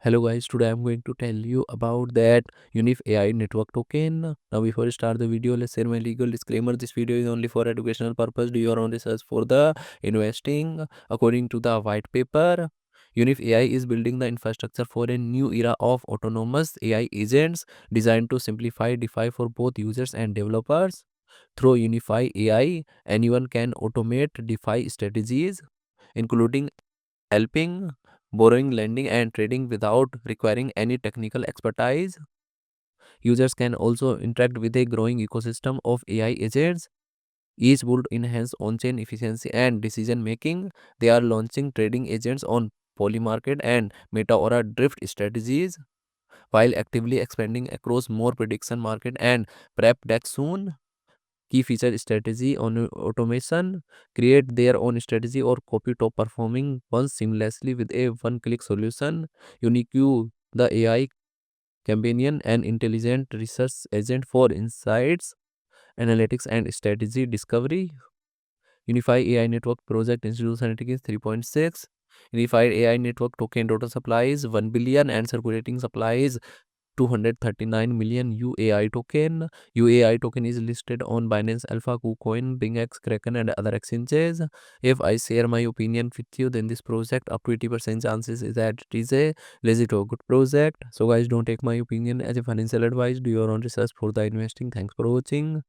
Hello guys, today I'm going to tell you about that UnifAI Network token. Now before we start the video, let's share my legal disclaimer. This video is only for educational purpose. Do your own research for the investing. According to the white paper, UnifAI is building the infrastructure for a new era of autonomous AI agents designed to simplify DeFi for both users and developers. Through UnifAI, anyone can automate DeFi strategies, including helping, borrowing, lending, and trading without requiring any technical expertise. Users can also interact with a growing ecosystem of AI agents, each would enhance on-chain efficiency and decision making. They are launching trading agents on Polymarket and Metaora drift strategies while actively expanding across more prediction market and prep decks soon. Key feature strategy on automation: create their own strategy or copy top performing ones seamlessly with a one-click solution. Unique, the AI companion, and intelligent research agent for insights, analytics, and strategy discovery. Unified AI Network Project Institutionality is 3.6. Unified AI Network token total supply is 1 billion and circulating supply is 239 million UAI token. UAI token is listed on Binance Alpha, KuCoin, BingX, Kraken, and other exchanges. If I share my opinion with you, then this project up to 80% chances is that it is a legit or good project. So guys, don't take my opinion as a financial advice. Do your own research for the investing. Thanks for watching.